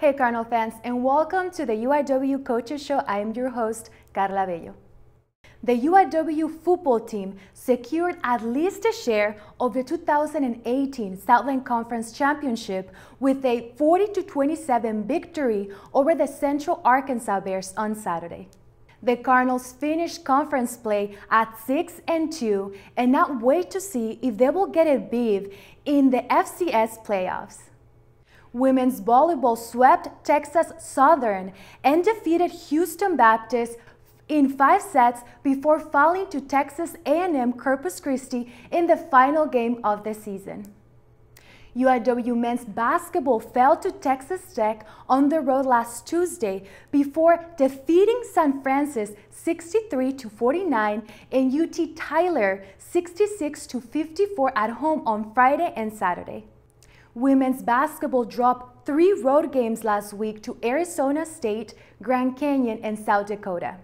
Hey Cardinal fans, and welcome to the Uiw Coaches Show. I am your host, Karla Bello. The Uiw football team secured at least a share of the 2018 Southland Conference Championship with a 40-27 victory over the Central Arkansas Bears on Saturday. The Cardinals finished conference play at 6-2 and now wait to see if they will get a bid in the FCS playoffs. Women's volleyball swept Texas Southern and defeated Houston Baptist in 5 sets before falling to Texas A&M Corpus Christi in the final game of the season. UIW men's basketball fell to Texas Tech on the road last Tuesday before defeating San Francisco 63-49 and UT Tyler 66-54 at home on Friday and Saturday. Women's basketball dropped 3 road games last week to Arizona State, Grand Canyon, and South Dakota.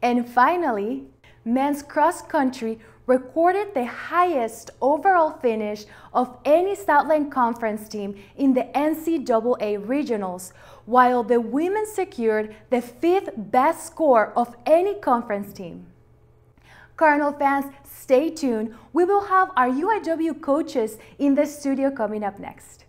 And finally, men's cross country recorded the highest overall finish of any Southland Conference team in the NCAA Regionals, while the women secured the 5th best score of any conference team. Cardinal fans, stay tuned. We will have our UIW coaches in the studio coming up next.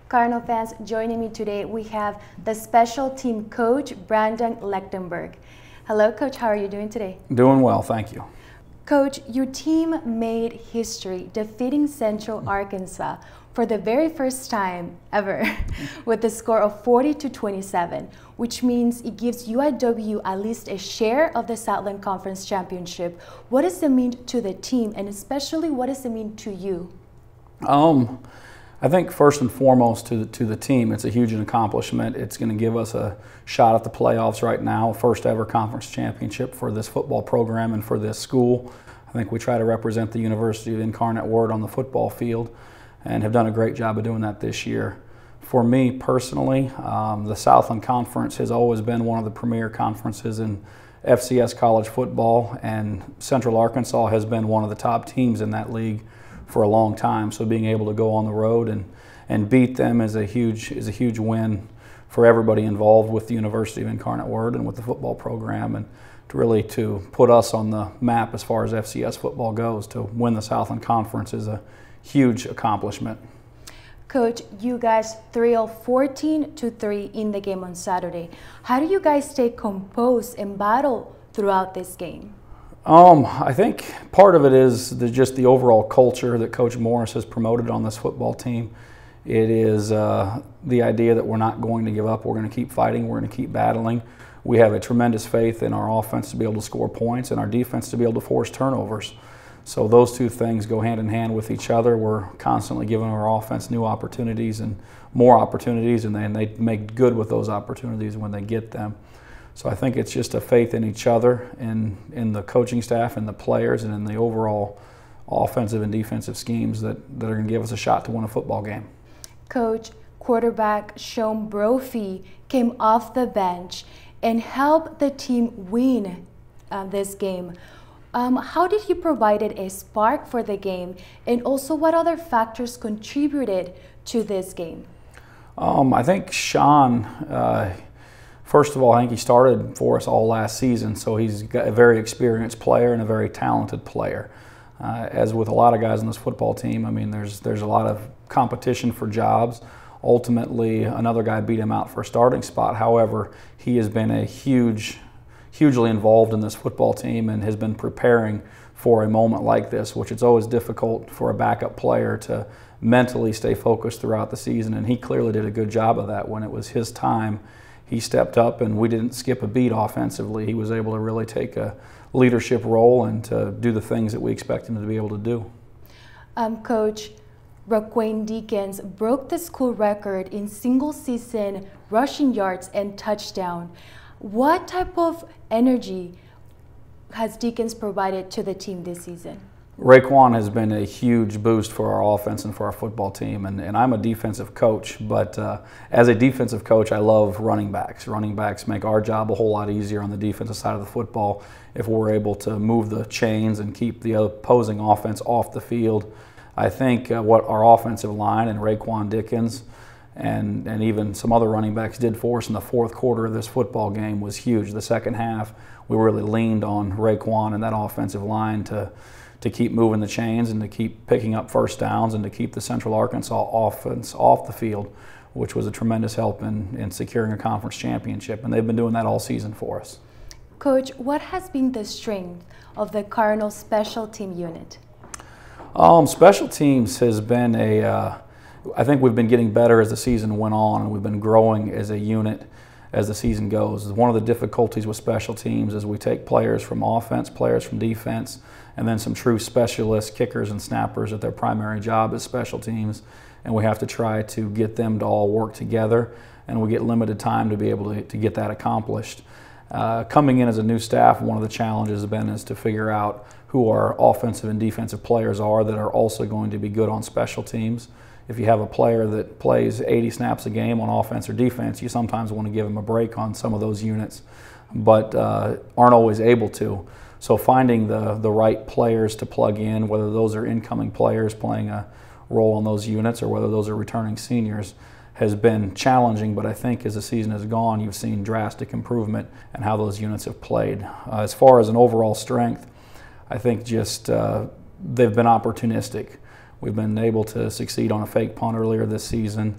Cardinal fans, joining me today, we have the special team coach, Brandon Lechtenberg. Hello, Coach. How are you doing today? Doing well, thank you. Coach, your team made history, defeating Central Arkansas for the very first time ever with a score of 40-27, which means it gives UIW at least a share of the Southland Conference Championship. What does it mean to the team, and especially what does it mean to you? I think first and foremost to the team, it's a huge accomplishment. It's going to give us a shot at the playoffs right now, first ever conference championship for this football program and for this school. I think we try to represent the University of Incarnate Word on the football field and have done a great job of doing that this year. For me personally, the Southland Conference has always been one of the premier conferences in FCS college football, and Central Arkansas has been one of the top teams in that league for a long time. So being able to go on the road and beat them is a huge win for everybody involved with the University of Incarnate Word and with the football program, and to put us on the map as far as FCS football goes. To win the Southland Conference is a huge accomplishment. Coach, you guys thrilled 14-3 in the game on Saturday. How do you guys stay composed and battle throughout this game? I think part of it is just the overall culture that Coach Morris has promoted on this football team. It is the idea that we're not going to give up. We're going to keep fighting. We're going to keep battling. We have a tremendous faith in our offense to be able to score points and our defense to be able to force turnovers. So those two things go hand in hand with each other. We're constantly giving our offense new opportunities and more opportunities, and they make good with those opportunities when they get them. So I think it's just a faith in each other, in the coaching staff and the players, and in the overall offensive and defensive schemes that are going to give us a shot to win a football game. Coach, quarterback Sean Brophy came off the bench and helped the team win this game. How did he provide a spark for the game, and also what other factors contributed to this game? I think Sean, first of all, I think he started for us all last season, so he's a very experienced player and a very talented player. As with a lot of guys on this football team, I mean, there's a lot of competition for jobs. Ultimately, another guy beat him out for a starting spot. However, he has been hugely involved in this football team and has been preparing for a moment like this, which it's always difficult for a backup player to mentally stay focused throughout the season, and he clearly did a good job of that. When it was his time, he stepped up and we didn't skip a beat offensively. He was able to really take a leadership role and to do the things that we expect him to be able to do. Coach, Raquan Deakins broke the school record in single-season rushing yards and touchdown. What type of energy has Deakins provided to the team this season? Raquan has been a huge boost for our offense and for our football team, and I'm a defensive coach, but as a defensive coach, I love running backs. Running backs make our job a whole lot easier on the defensive side of the football if we're able to move the chains and keep the opposing offense off the field. I think what our offensive line and Raquan Deakins and even some other running backs did for us in the fourth quarter of this football game was huge. The second half, we really leaned on Raquan and that offensive line to keep moving the chains and to keep picking up first downs and to keep the Central Arkansas offense off the field, which was a tremendous help in securing a conference championship. And they've been doing that all season for us. Coach, what has been the strength of the Cardinals special team unit? Special teams has been I think we've been getting better as the season went on, and we've been growing as a unit as the season goes. One of the difficulties with special teams is we take players from offense, players from defense, and then some true specialist kickers and snappers that their primary job is special teams, and we have to try to get them to all work together, and we get limited time to be able to get that accomplished. Coming in as a new staff, one of the challenges has been is to figure out who our offensive and defensive players are that are also going to be good on special teams. If you have a player that plays 80 snaps a game on offense or defense, you sometimes want to give them a break on some of those units, but aren't always able to. So finding the right players to plug in, whether those are incoming players playing a role on those units or whether those are returning seniors, has been challenging, but I think as the season has gone, you've seen drastic improvement in how those units have played. As far as an overall strength, I think just they've been opportunistic. We've been able to succeed on a fake punt earlier this season.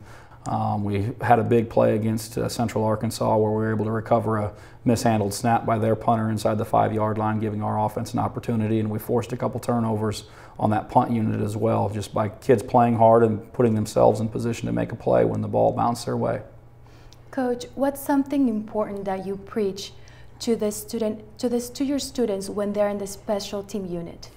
We had a big play against Central Arkansas where we were able to recover a mishandled snap by their punter inside the 5-yard line, giving our offense an opportunity, and we forced a couple turnovers on that punt unit as well, just by kids playing hard and putting themselves in position to make a play when the ball bounced their way. Coach, what's something important that you preach to your students when they're in the special team unit?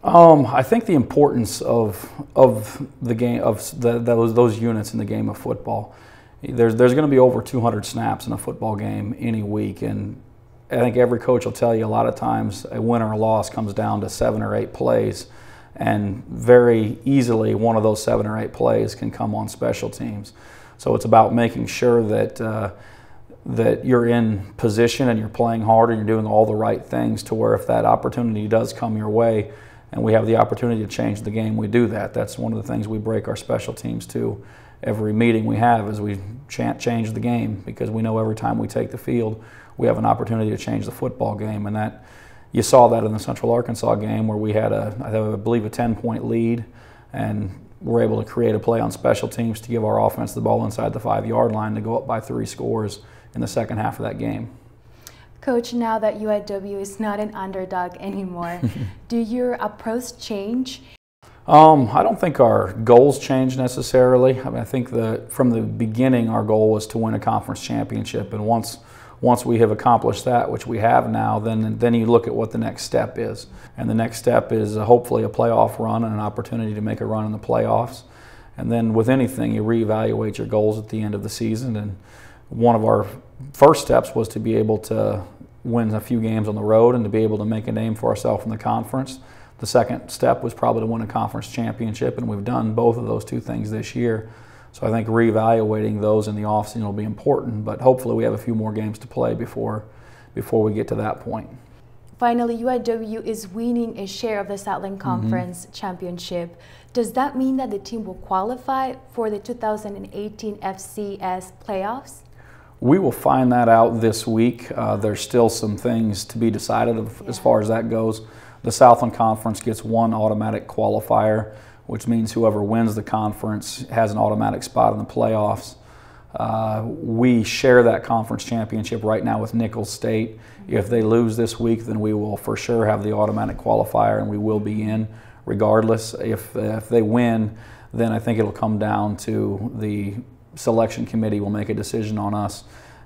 I think the importance of the game, those units in the game of football. There's going to be over 200 snaps in a football game any week, and I think every coach will tell you a lot of times a win or a loss comes down to 7 or 8 plays, and very easily one of those 7 or 8 plays can come on special teams. So it's about making sure that you're in position and you're playing hard and you're doing all the right things to where if that opportunity does come your way, and we have the opportunity to change the game, we do that. That's one of the things we break our special teams to. Every meeting we have is we change the game, because we know every time we take the field, we have an opportunity to change the football game. And that you saw that in the Central Arkansas game where we had I believe a 10-point lead, and we're able to create a play on special teams to give our offense the ball inside the 5-yard line to go up by 3 scores in the second half of that game. Coach, now that UIW is not an underdog anymore, do your approach change? I don't think our goals change necessarily. I mean, I think that from the beginning our goal was to win a conference championship, and once we have accomplished that, which we have now, then you look at what the next step is. And the next step is hopefully a playoff run and an opportunity to make a run in the playoffs. And then with anything, you reevaluate your goals at the end of the season. And one of our first steps was to be able to win a few games on the road and to be able to make a name for ourselves in the conference. The second step was probably to win a conference championship, and we've done both of those 2 things this year. So I think reevaluating those in the offseason will be important, but hopefully we have a few more games to play before we get to that point. Finally, UIW is winning a share of the Southland Conference Championship. Does that mean that the team will qualify for the 2018 FCS playoffs? We will find that out this week. There's still some things to be decided as far as that goes. The Southland Conference gets 1 automatic qualifier, which means whoever wins the conference has an automatic spot in the playoffs. We share that conference championship right now with Nichols State. If they lose this week, then we will for sure have the automatic qualifier, and we will be in regardless. If they win, then I think it'll come down to the selection committee will make a decision on us,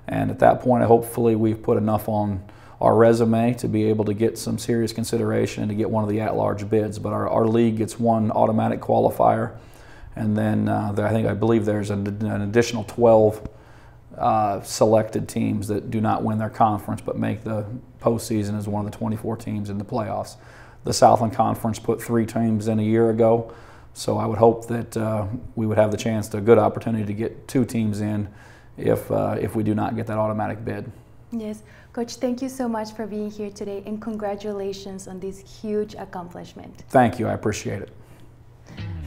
and at that point hopefully we've put enough on our resume to be able to get some serious consideration and to get one of the at-large bids. But our league gets 1 automatic qualifier, And then I believe there's an additional 12 selected teams that do not win their conference but make the postseason as one of the 24 teams in the playoffs. The Southland Conference put 3 teams in a year ago, so I would hope that we would have the chance, a good opportunity to get 2 teams in if we do not get that automatic bid. Yes. Coach, thank you so much for being here today, and congratulations on this huge accomplishment. Thank you. I appreciate it.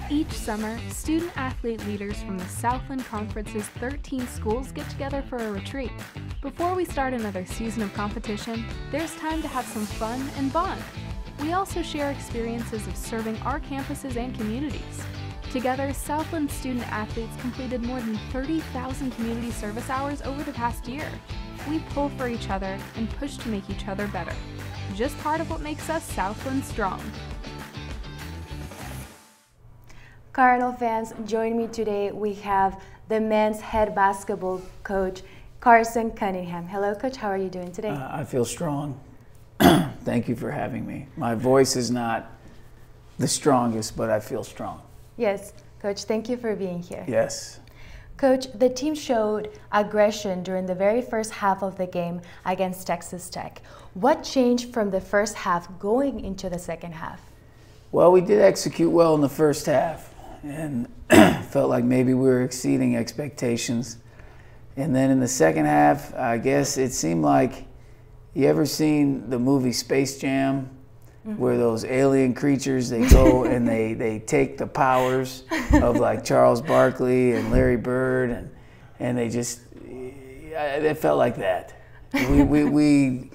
Each summer, student-athlete leaders from the Southland Conference's 13 schools get together for a retreat. Before we start another season of competition, there's time to have some fun and bond. We also share experiences of serving our campuses and communities. Together, Southland student-athletes completed more than 30,000 community service hours over the past year. We pull for each other and push to make each other better. Just part of what makes us Southland strong. Cardinal fans, join me today. We have the men's head basketball coach, Carson Cunningham. Hello, Coach. How are you doing today? I feel strong. Thank you for having me. My voice is not the strongest, but I feel strong. Yes, Coach. Thank you for being here. Yes. Coach, the team showed aggression during the very first half of the game against Texas Tech. What changed from the first half going into the second half? Well, we did execute well in the first half, and felt like maybe we were exceeding expectations. And then in the second half, I guess it seemed like, you ever seen the movie Space Jam, where those alien creatures, they go and they take the powers of like Charles Barkley and Larry Bird, and they just, it felt like that. We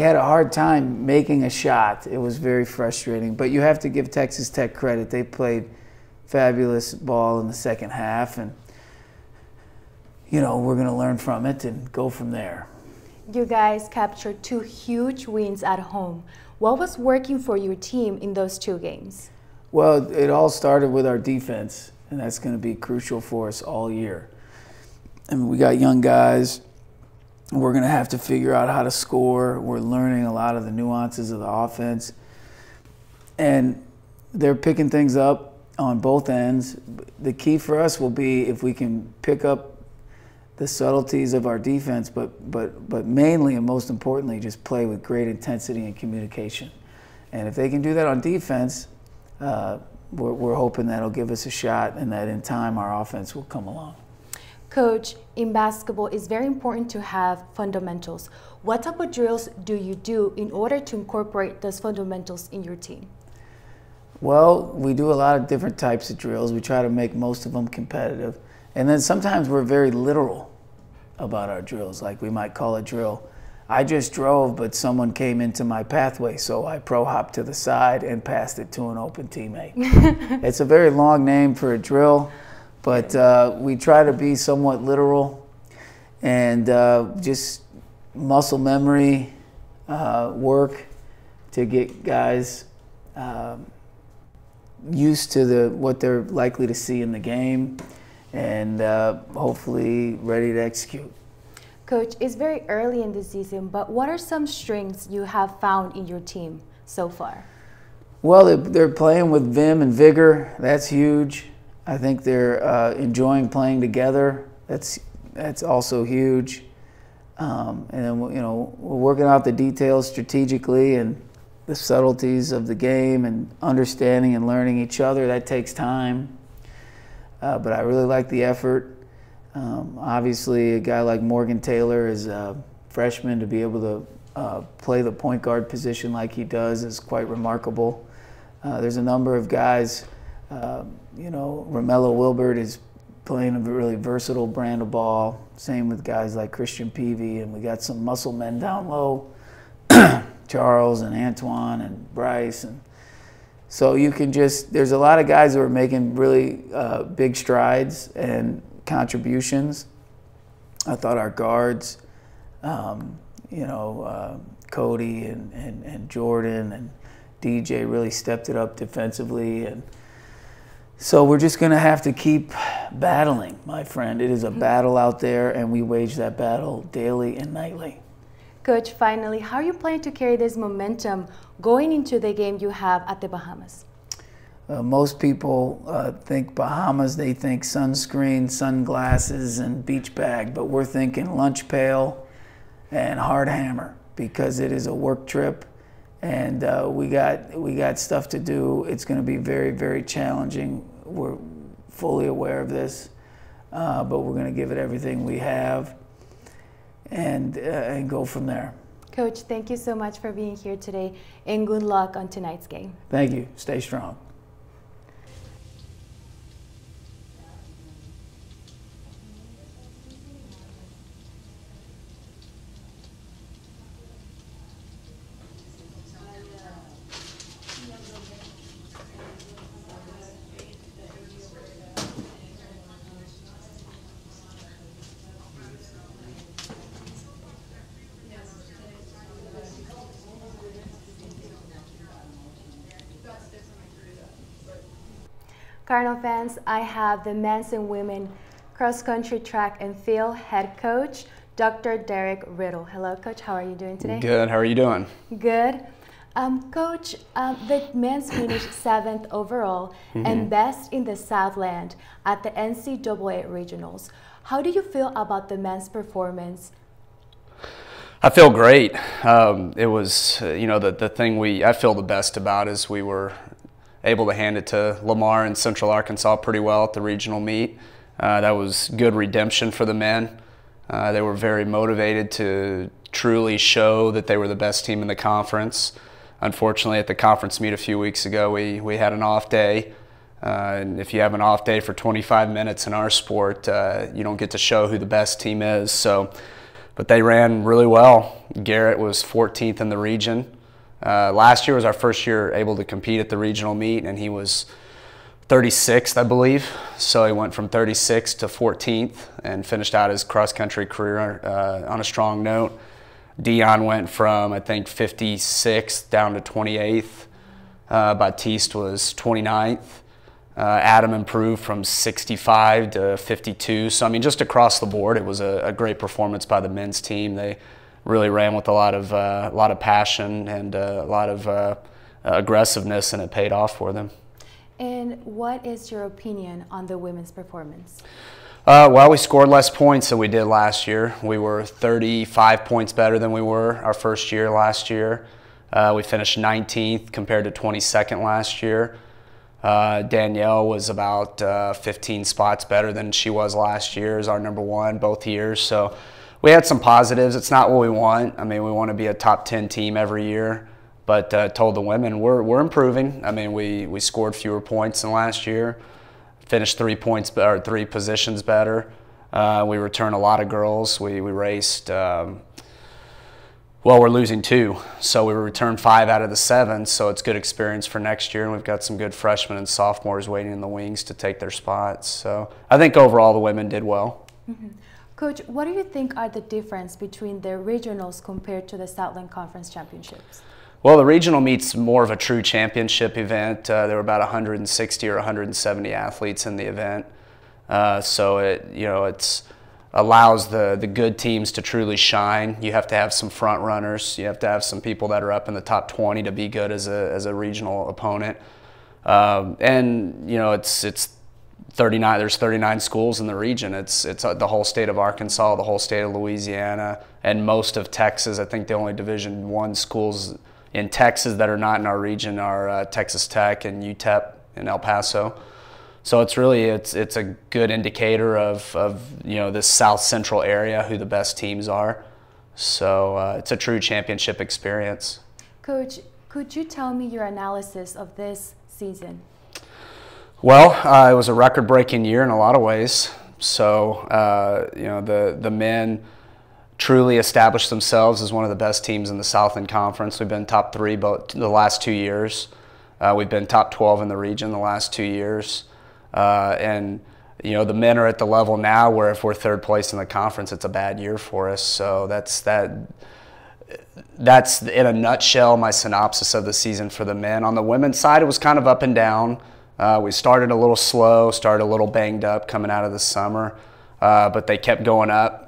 had a hard time making a shot. It was very frustrating, but you have to give Texas Tech credit. They played fabulous ball in the second half, and you know, we're going to learn from it and go from there. You guys captured 2 huge wins at home. What was working for your team in those 2 games? Well, it all started with our defense, and that's going to be crucial for us all year. I mean, we got young guys. We're going to have to figure out how to score. We're learning a lot of the nuances of the offense. And they're picking things up on both ends. The key for us will be if we can pick up the subtleties of our defense, but mainly and most importantly, just play with great intensity and communication. And if they can do that on defense, we're hoping that'll give us a shot, and that in time our offense will come along. Coach, in basketball, it's very important to have fundamentals. What type of drills do you do in order to incorporate those fundamentals in your team? Well, we do a lot of different types of drills. We try to make most of them competitive. And then sometimes we're very literal about our drills. Like we might call a drill, I just drove, but someone came into my pathway, so I pro-hopped to the side and passed it to an open teammate. It's a very long name for a drill, but we try to be somewhat literal and just muscle memory work to get guys used to what they're likely to see in the game, and hopefully ready to execute. Coach, it's very early in the season, but what are some strengths you have found in your team so far? Well, they're playing with vim and vigor. That's huge. I think they're enjoying playing together. That's also huge. And then, you know, we're working out the details strategically and the subtleties of the game and understanding and learning each other. That takes time. But I really like the effort. Obviously, a guy like Morgan Taylor is a freshman. To be able to play the point guard position like he does is quite remarkable. There's a number of guys, you know, Romello Wilbert is playing a really versatile brand of ball. Same with guys like Christian Peavy, and we got some muscle men down low, Charles and Antoine and Bryce. And so you can just, there's a lot of guys who are making really big strides and contributions. I thought our guards, you know, Cody and Jordan and DJ really stepped it up defensively. And so we're just going to have to keep battling, my friend. It is a battle out there, and we wage that battle daily and nightly. Coach, finally, how are you planning to carry this momentum going into the game you have at the Bahamas? Most people think Bahamas, they think sunscreen, sunglasses, and beach bag, but we're thinking lunch pail and hard hammer because it is a work trip, and we got stuff to do. It's going to be very, very challenging. We're fully aware of this, but we're going to give it everything we have, and go from there. Coach, thank you so much for being here today, and good luck on tonight's game. Thank you. Stay strong. Cardinal fans, I have the men's and women cross-country track and field head coach, Dr. Derek Riedel. Hello, Coach. How are you doing today? Good. How are you doing? Good. Coach, the men's finished 7th overall and best in the Southland at the NCAA Regionals. How do you feel about the men's performance? I feel great. It was, the thing I feel the best about is we were able to hand it to Lamar and Central Arkansas pretty well at the regional meet. That was good redemption for the men. They were very motivated to truly show that they were the best team in the conference. Unfortunately, at the conference meet a few weeks ago, we had an off day. And if you have an off day for 25 minutes in our sport, you don't get to show who the best team is. But they ran really well. Garrett was 14th in the region. Last year was our first year able to compete at the regional meet, and he was 36th, I believe. So he went from 36th to 14th and finished out his cross-country career on a strong note. Dion went from, I think, 56th down to 28th. Baptiste was 29th. Adam improved from 65 to 52. So, I mean, just across the board, it was a great performance by the men's team. They really ran with a lot of passion and a lot of aggressiveness, and it paid off for them. And what is your opinion on the women's performance? Well, we scored less points than we did last year. We were 35 points better than we were our first year last year. We finished 19th compared to 22nd last year. Danielle was about 15 spots better than she was last year as our #1 both years. So we had some positives. It's not what we want. I mean, we want to be a top 10 team every year, but told the women we're improving. I mean, we scored fewer points than last year, finished 3 positions better. We returned a lot of girls. We raced. Well, we're losing 2, so we returned 5 out of the 7, so it's good experience for next year, and we've got some good freshmen and sophomores waiting in the wings to take their spots. So I think overall the women did well. Mm-hmm. Coach, what do you think are the difference between the regionals compared to the Southland Conference Championships? Well, the regional meet's more of a true championship event. There were about 160 or 170 athletes in the event, so it's allows the good teams to truly shine. You have to have some front runners. You have to have some people that are up in the top 20 to be good as a regional opponent. And it's 39. There's 39 schools in the region. It's the whole state of Arkansas, the whole state of Louisiana, and most of Texas. I think the only Division I schools in Texas that are not in our region are Texas Tech and UTEP in El Paso. So it's a good indicator of this South Central area who the best teams are. So it's a true championship experience. Coach, could you tell me your analysis of this season? Well, it was a record-breaking year in a lot of ways. So the men truly established themselves as one of the best teams in the Southland Conference. We've been top 3 both the last 2 years. We've been top 12 in the region the last 2 years. And the men are at the level now where if we're 3rd place in the conference, it's a bad year for us. So that's in a nutshell my synopsis of the season for the men. On the women's side, it was kind of up and down. We started a little slow, started a little banged up coming out of the summer, but they kept going up,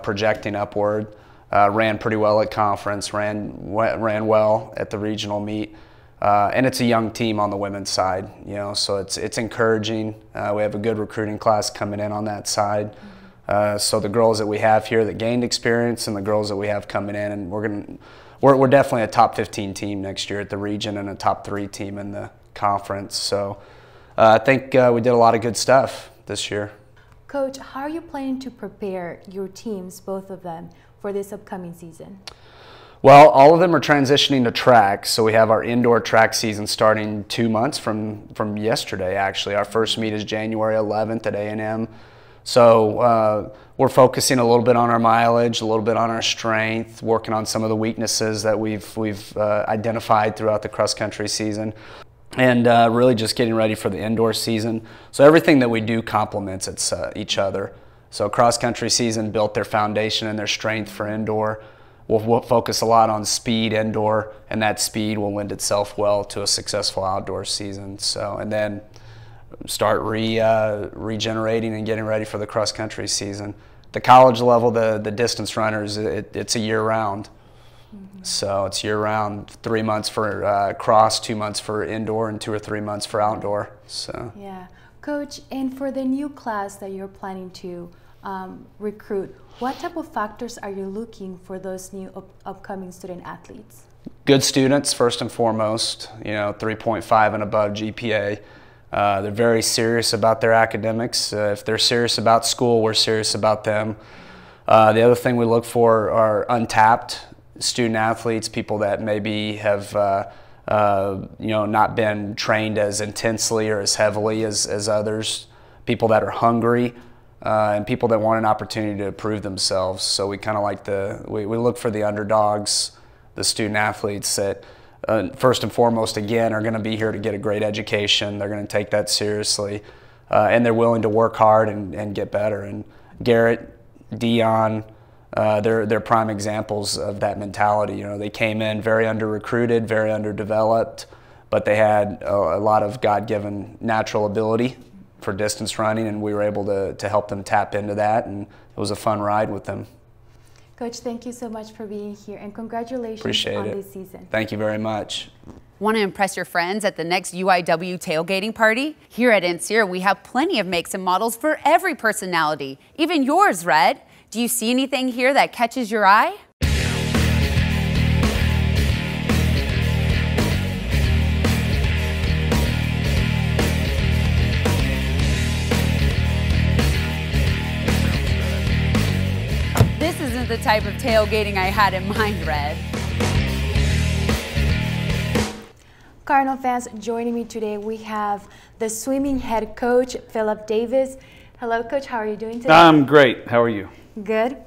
projecting upward. Ran pretty well at conference, ran well at the regional meet. And it's a young team on the women's side, you know, so it's encouraging. We have a good recruiting class coming in on that side. So the girls that we have here that gained experience and the girls that we have coming in, and we're definitely a top 15 team next year at the region and a top 3 team in the conference. So I think we did a lot of good stuff this year. Coach, how are you planning to prepare your teams, both of them, for this upcoming season? Well, all of them are transitioning to track, so we have our indoor track season starting 2 months from yesterday, actually. Our first meet is January 11th at A&M. So we're focusing a little bit on our mileage, a little bit on our strength, working on some of the weaknesses that we've identified throughout the cross-country season, and really just getting ready for the indoor season. So everything that we do complements each other. So cross-country season built their foundation and their strength for indoor. We'll focus a lot on speed indoor, and that speed will lend itself well to a successful outdoor season. So, and then start regenerating and getting ready for the cross-country season. The college level, the distance runners, it's a year-round. So it's year-round, 3 months for cross, 2 months for indoor, and 2 or 3 months for outdoor. So yeah, Coach, and for the new class that you're planning to recruit, what type of factors are you looking for those new upcoming student athletes? Good students, first and foremost, you know, 3.5 and above GPA. They're very serious about their academics. If they're serious about school, we're serious about them. The other thing we look for are untapped student athletes, people that maybe have you know, not been trained as intensely or as heavily as others, people that are hungry, and people that want an opportunity to prove themselves. So we kind of like we look for the underdogs, the student athletes that first and foremost, again, are going to be here to get a great education. They're going to take that seriously, and they're willing to work hard and get better. And Garrett, Dion, they're prime examples of that mentality. You know, they came in very under-recruited, very underdeveloped, but they had a lot of God-given natural ability for distance running, and we were able to help them tap into that, and it was a fun ride with them. Coach, thank you so much for being here, and congratulations on this season. Thank you very much. Want to impress your friends at the next UIW tailgating party? Here at NCR, we have plenty of makes and models for every personality, even yours, Red. Do you see anything here that catches your eye? This isn't the type of tailgating I had in mind, Red. Cardinal fans, joining me today, we have the swimming head coach, Phillip Davis. Hello, Coach. How are you doing today? I'm great. How are you? Good.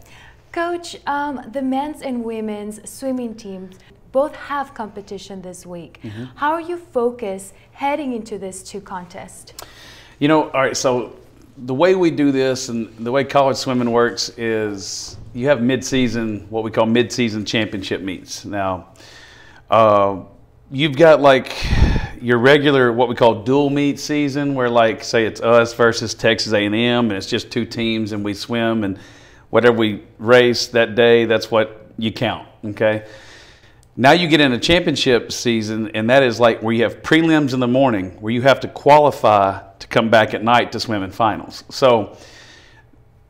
Coach, the men's and women's swimming teams both have competition this week. How are you focused heading into this 2 contests? You know, all right, so the way we do this and the way college swimming works is you have mid-season, what we call mid-season championship meets. Now, you've got like your regular, what we call dual meet season, where like, say it's us versus Texas A&M, and it's just 2 teams and we swim, and whatever we race that day, that's what you count, okay? Now you get into championship season, and that is like where you have prelims in the morning, where you have to qualify to come back at night to swim in finals. So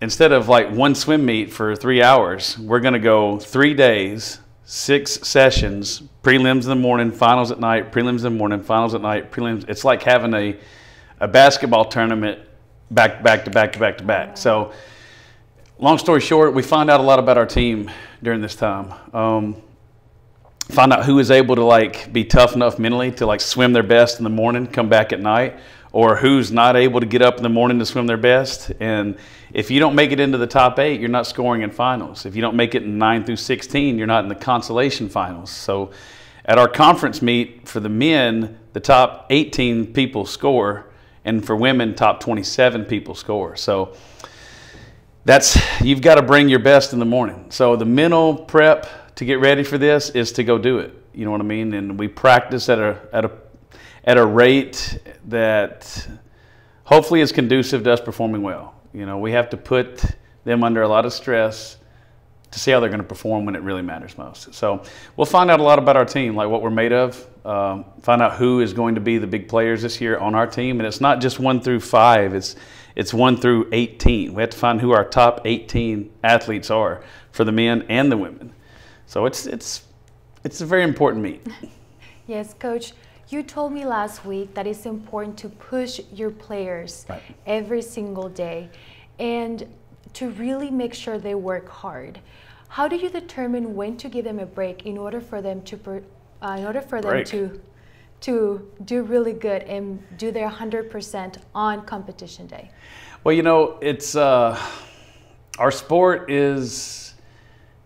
instead of like 1 swim meet for 3 hours, we're gonna go 3 days, 6 sessions, prelims in the morning, finals at night, prelims in the morning, finals at night, prelims. It's like having a basketball tournament back to back. So long story short, we find out a lot about our team during this time. Find out who is able to like be tough enough mentally to like swim their best in the morning, come back at night, or who's not able to get up in the morning to swim their best. And if you don't make it into the top 8, you're not scoring in finals. If you don't make it in 9 through 16, you're not in the consolation finals. So at our conference meet for the men, the top 18 people score, and for women, top 27 people score. So you've got to bring your best in the morning. So the mental prep to get ready for this is to go do it. You know what I mean? And we practice at a rate that hopefully is conducive to us performing well. You know, we have to put them under a lot of stress to see how they're going to perform when it really matters most. So we'll find out a lot about our team, like what we're made of, find out who is going to be the big players this year on our team. And it's not just 1 through 5, it's 1 through 18. We have to find who our top 18 athletes are for the men and the women. So it's a very important meet. Yes, Coach, you told me last week that it's important to push your players every single day and to really make sure they work hard. How do you determine when to give them a break in order for them to do really good and do their 100% on competition day? Well, you know, it's our sport is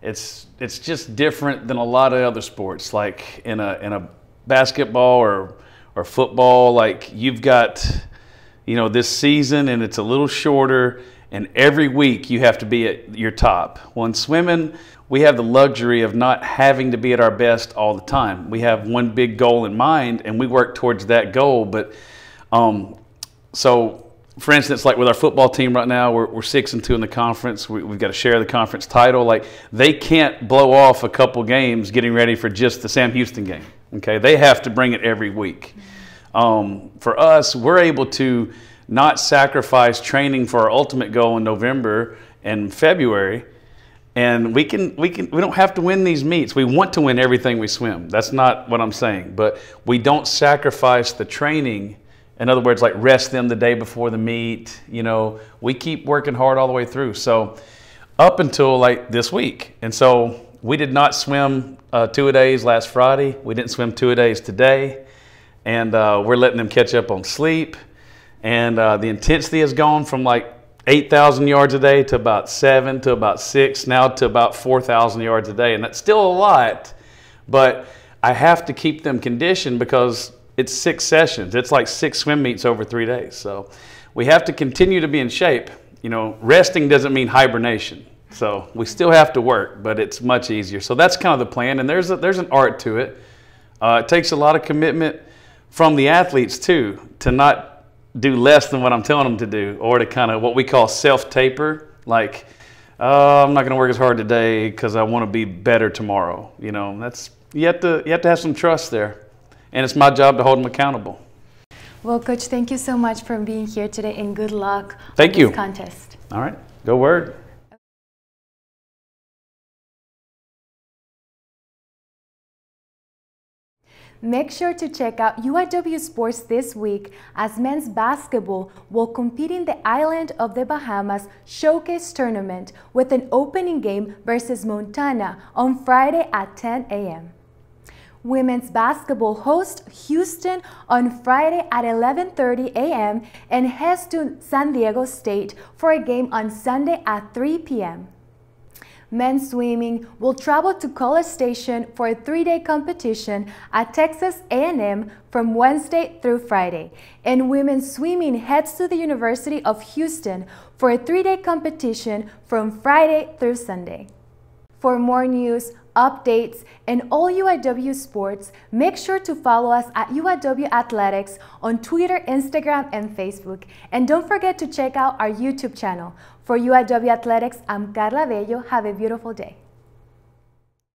it's just different than a lot of other sports. Like in a basketball or football, like you've got, you know, this season and it's a little shorter, and every week you have to be at your top. Well, in swimming, we have the luxury of not having to be at our best all the time. We have one big goal in mind and we work towards that goal. But so for instance, like with our football team right now, we're 6-2 in the conference. We've got to share the conference title. Like they can't blow off a couple games getting ready for just the Sam Houston game. Okay, they have to bring it every week. For us, we're able to not sacrifice training for our ultimate goal in November and February, and we don't have to win these meets. We want to win everything we swim. That's not what I'm saying, but we don't sacrifice the training. In other words, like rest them the day before the meet. You know, we keep working hard all the way through. So up until like this week, and so we did not swim 2-a-days last Friday. We didn't swim 2-a-days today, and we're letting them catch up on sleep. And the intensity has gone from like 8,000 yards a day to about 7 to about 6, now to about 4,000 yards a day. And that's still a lot, but I have to keep them conditioned because it's 6 sessions. It's like 6 swim meets over 3 days. So we have to continue to be in shape. You know, resting doesn't mean hibernation. So we still have to work, but it's much easier. So that's kind of the plan, and there's an art to it. It takes a lot of commitment from the athletes too, to not do less than what I'm telling them to do, or to kind of what we call self-taper. Like, I'm not going to work as hard today because I want to be better tomorrow. You know, that's you have to have some trust there, and it's my job to hold them accountable. Well, Coach, thank you so much for being here today, and good luck on this contest. All right, go Word. Make sure to check out UIW Sports this week as men's basketball will compete in the island of the Bahamas Showcase Tournament with an opening game versus Montana on Friday at 10 a.m. Women's basketball hosts Houston on Friday at 11:30 a.m. and heads to San Diego State for a game on Sunday at 3 p.m. Men's swimming will travel to College Station for a 3-day competition at Texas A&M from Wednesday through Friday. And women's swimming heads to the University of Houston for a 3-day competition from Friday through Sunday. For more news, updates, and all UIW sports, make sure to follow us at UIW Athletics on Twitter, Instagram, and Facebook. And don't forget to check out our YouTube channel. For UIW Athletics, I'm Karla Bello. Have a beautiful day.